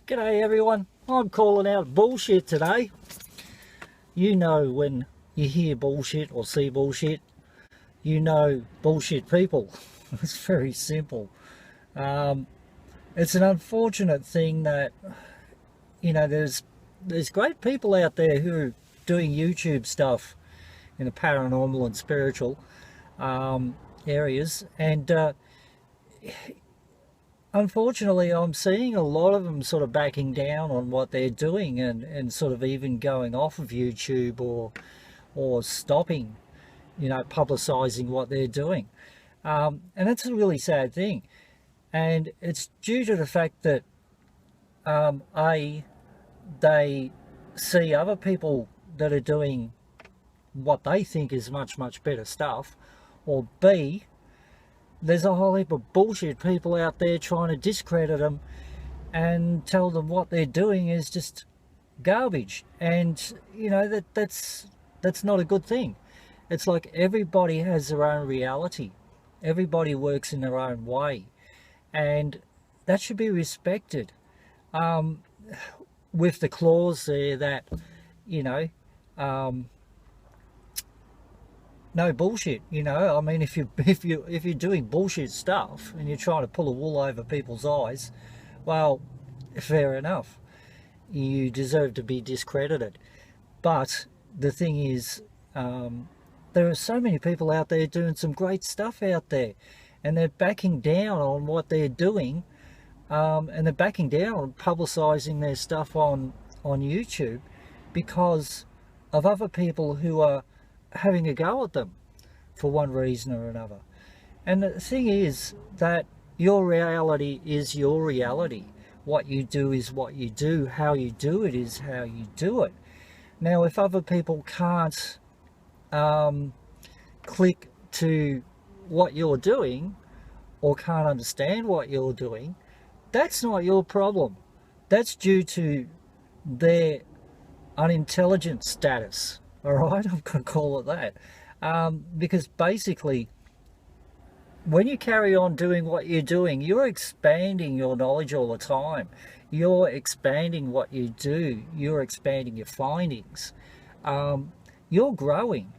G'day everyone, I'm calling out bullshit today. You know when you hear bullshit or see bullshit, you know bullshit people. It's very simple. It's an unfortunate thing that, there's great people out there who are doing YouTube stuff in the paranormal and spiritual areas, and unfortunately I'm seeing a lot of them sort of backing down on what they're doing and sort of even going off of YouTube or stopping, publicizing what they're doing. And that's a really sad thing. And it's due to the fact that they see other people that are doing what they think is much better stuff, or B, there's a whole heap of bullshit people out there trying to discredit them and tell them what they're doing is just garbage. And that's not a good thing. It's like everybody has their own reality, everybody works in their own way, and that should be respected, with the clause there that no bullshit. I mean, if you're doing bullshit stuff and you're trying to pull the wool over people's eyes, well, fair enough, you deserve to be discredited. But the thing is, there are so many people out there doing some great stuff out there, and they're backing down on what they're doing, and they're backing down on publicizing their stuff on YouTube because of other people who are having a go at them for one reason or another. And the thing is that your reality is your reality. What you do is what you do. How you do it is how you do it. Now, if other people can't click to what you're doing or can't understand what you're doing, that's not your problem. That's due to their unintelligent status. All right, I'm going to call it that, because basically when you carry on doing what you're doing, you're expanding your knowledge all the time. You're expanding what you do. You're expanding your findings. You're growing.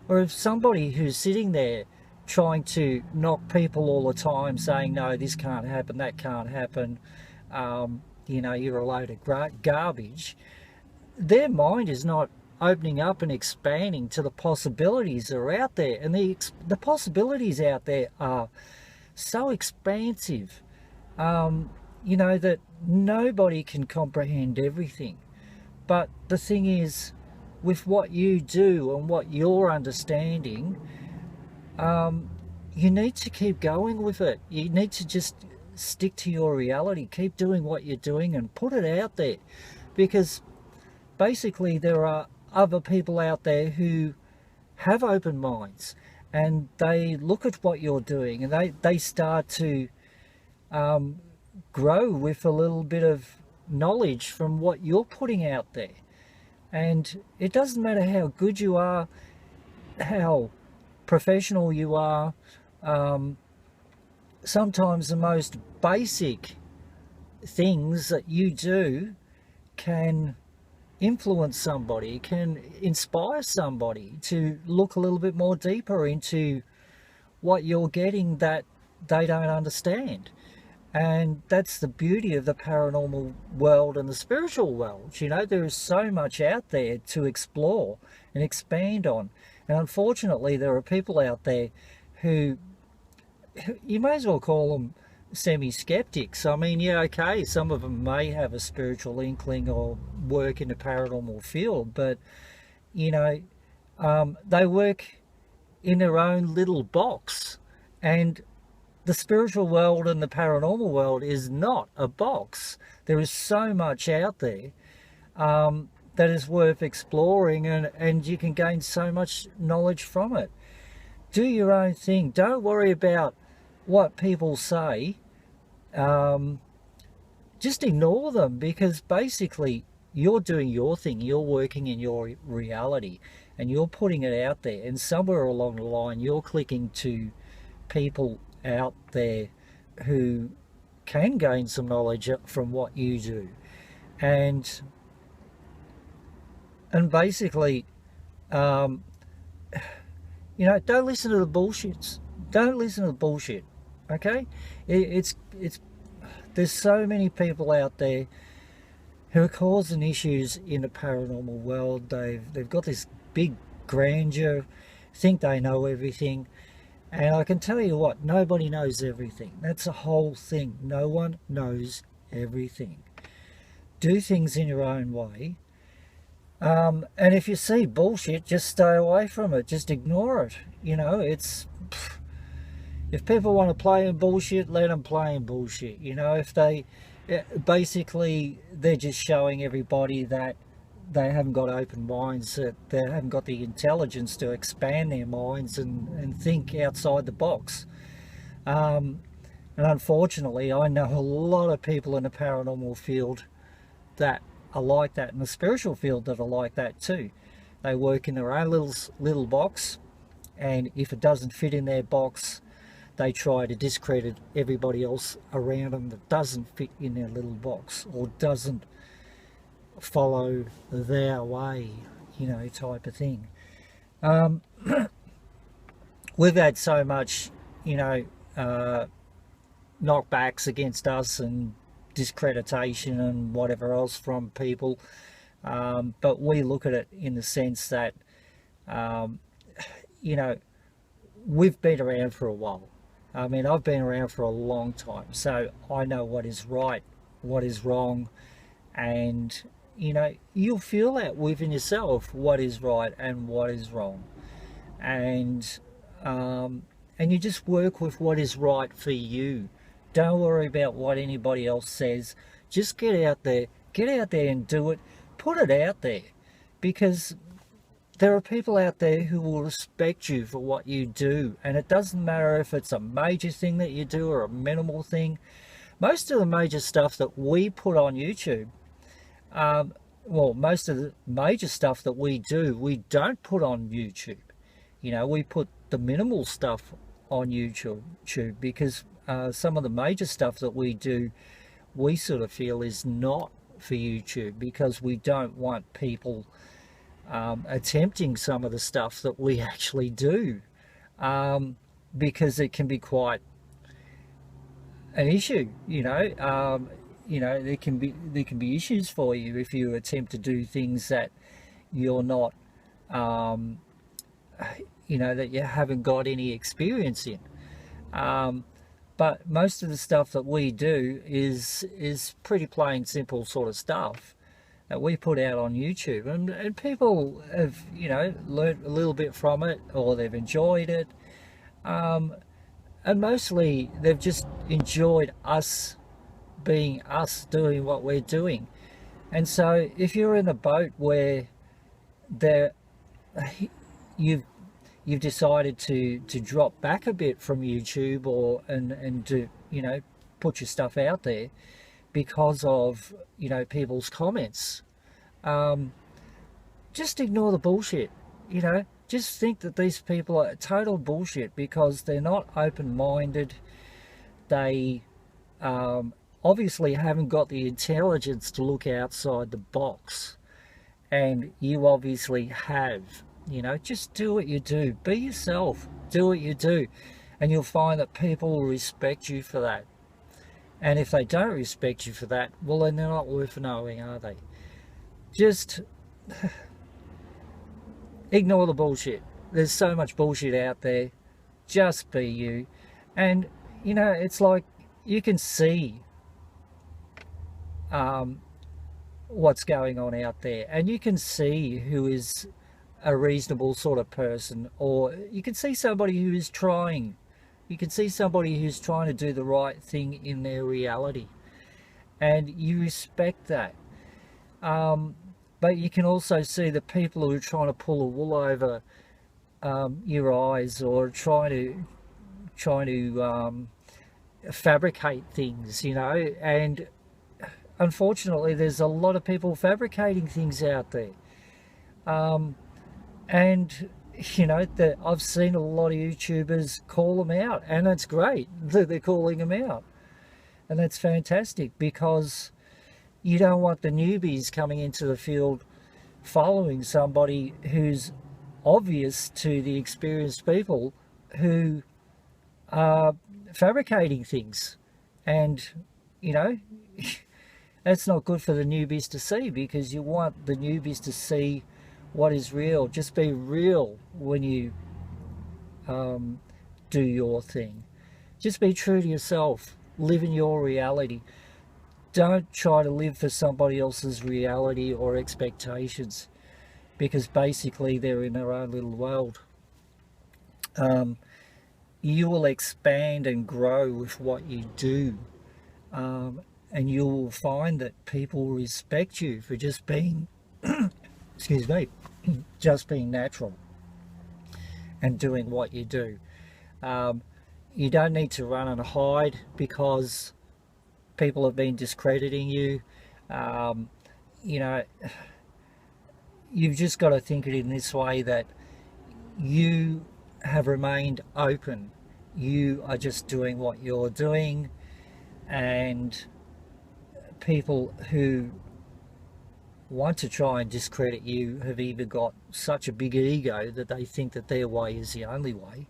Or if somebody who's sitting there trying to knock people all the time, saying, no, this can't happen, that can't happen, you're a load of garbage, their mind is not opening up and expanding to the possibilities that are out there. And the possibilities out there are so expansive, that nobody can comprehend everything. But the thing is, with what you do and what you're understanding, you need to keep going with it. You need to just stick to your reality, keep doing what you're doing and put it out there, because basically there are other people out there who have open minds, and they look at what you're doing and they start to grow with a little bit of knowledge from what you're putting out there. And it doesn't matter how good you are, how professional you are, sometimes the most basic things that you do can influence somebody, can inspire somebody to look a little bit more deeper into what you're getting that they don't understand. And that's the beauty of the paranormal world and the spiritual world. There is so much out there to explore and expand on. And unfortunately, there are people out there who you may as well call them semi-skeptics. I mean, yeah, okay, some of them may have a spiritual inkling or work in the paranormal field, but they work in their own little box. And the spiritual world and the paranormal world is not a box. There is so much out there that is worth exploring, and you can gain so much knowledge from it. Do your own thing. Don't worry about what people say. Just ignore them, because basically you're doing your thing. You're working in your reality and you're putting it out there, and somewhere along the line you're clicking to people out there who can gain some knowledge from what you do. and basically, um, don't listen to the bullshits. Don't listen to the bullshit. Okay, it's there's so many people out there who are causing issues in the paranormal world. They've got this big grandeur, think they know everything, and I can tell you what, nobody knows everything. That's the whole thing. No one knows everything. Do things in your own way. And if you see bullshit, just stay away from it. Just ignore it. If people want to play in bullshit, let them play in bullshit. If they basically, they're just showing everybody that they haven't got open minds, that they haven't got the intelligence to expand their minds and think outside the box. And unfortunately, I know a lot of people in the paranormal field that are like that, in the spiritual field that are like that too. They work in their own little box, and if it doesn't fit in their box, they try to discredit everybody else around them that doesn't fit in their little box or doesn't follow their way, type of thing. We've had so much, knockbacks against us and discreditation and whatever else from people, but we look at it in the sense that we've been around for a while. I mean, I've been around for a long time, so I know what is right, what is wrong, and you'll feel that within yourself what is right and what is wrong, and you just work with what is right for you. Don't worry about what anybody else says. Just get out there and do it. Put it out there, because there are people out there who will respect you for what you do, and it doesn't matter if it's a major thing that you do or a minimal thing. Most of the major stuff that we put on YouTube, most of the major stuff that we do, we don't put on YouTube. We put the minimal stuff on YouTube because some of the major stuff that we do, we sort of feel is not for YouTube, because we don't want people attempting some of the stuff that we actually do, because it can be quite an issue. There can be issues for you if you attempt to do things that you're not, that you haven't got any experience in. But most of the stuff that we do is pretty plain simple sort of stuff that we put out on YouTube, and people have learned a little bit from it, or they've enjoyed it, and mostly they've just enjoyed us being us, doing what we're doing. And so if you're in a boat where you've decided to drop back a bit from YouTube, and to put your stuff out there because of people's comments, just ignore the bullshit. Just think that these people are total bullshit because they're not open-minded. They obviously haven't got the intelligence to look outside the box, and you obviously have. Just do what you do. Be yourself. Do what you do. And you'll find that people will respect you for that. And if they don't respect you for that, well, then they're not worth knowing, are they? Just ignore the bullshit. There's so much bullshit out there. Just be you. And, it's like you can see what's going on out there. And you can see who is a reasonable sort of person, or you can see somebody who is trying. You can see somebody who's trying to do the right thing in their reality, and you respect that. But you can also see the people who are trying to pull a wool over your eyes, or trying to fabricate things, and unfortunately there's a lot of people fabricating things out there. And I've seen a lot of YouTubers call them out, and that's great that they're calling them out, and that's fantastic, because you don't want the newbies coming into the field following somebody who's obvious to the experienced people who are fabricating things. And, you know, that's not good for the newbies to see, because you want the newbies to see what is real. Just be real when you do your thing. Just be true to yourself. Live in your reality. Don't try to live for somebody else's reality or expectations, because basically they're in their own little world. You will expand and grow with what you do, and you will find that people respect you for just being excuse me, just being natural and doing what you do. You don't need to run and hide because people have been discrediting you. You know, you've just got to think it in this way, that you have remained open. You are just doing what you're doing, and people who want to try and discredit you have either got such a big ego that they think that their way is the only way,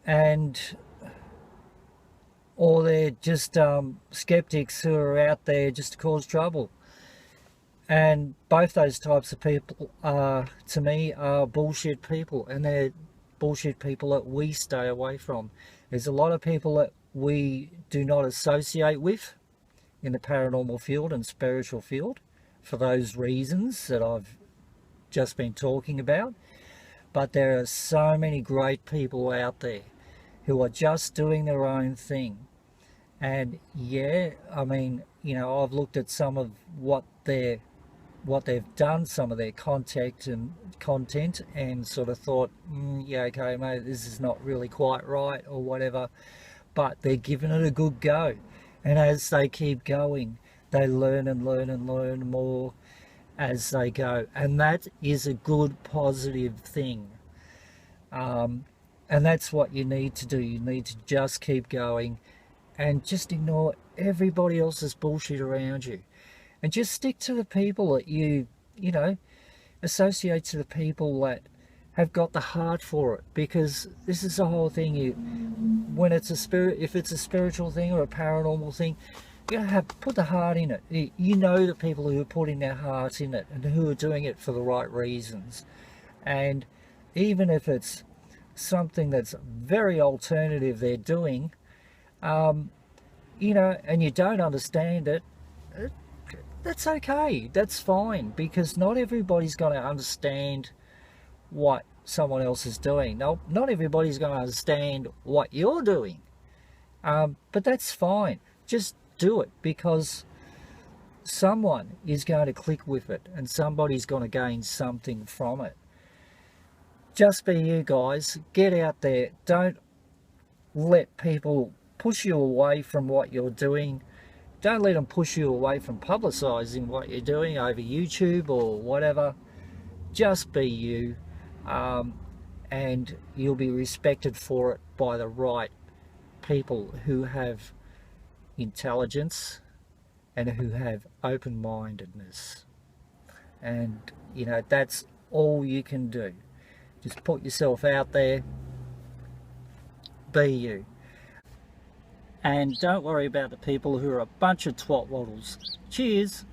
and or they're just skeptics who are out there just to cause trouble. And both those types of people to me are bullshit people, and they're bullshit people that we stay away from. There's a lot of people that we do not associate with in the paranormal field and spiritual field for those reasons that I've just been talking about. But there are so many great people out there who are just doing their own thing. And yeah, I mean, you know, I've looked at some of what they've done, some of their content, and sort of thought, yeah, okay, mate, this is not really quite right or whatever. But they're giving it a good go, and as they keep going, they learn and learn and learn more as they go, and that is a good, positive thing. And that's what you need to do. You need to just keep going and just ignore everybody else's bullshit around you, and just stick to the people that you know, associate to the people that have got the heart for it. Because this is the whole thing. When it's if it's a spiritual thing or a paranormal thing, you gotta put the heart in it. You know the people who are putting their heart in it and who are doing it for the right reasons. And even if it's something that's very alternative they're doing, you know, and you don't understand it, that's okay, that's fine, because not everybody's going to understand what someone else is doing. No, not everybody's going to understand what you're doing, but that's fine. Just do it, because someone is going to click with it and somebody's going to gain something from it. Just be you guys. Get out there. Don't let people push you away from what you're doing. Don't let them push you away from publicising what you're doing over YouTube or whatever. Just be you, and you'll be respected for it by the right people who have intelligence and who have open-mindedness. And, you know, that's all you can do. Just put yourself out there. Be you. And don't worry about the people who are a bunch of twatwaddles. Cheers.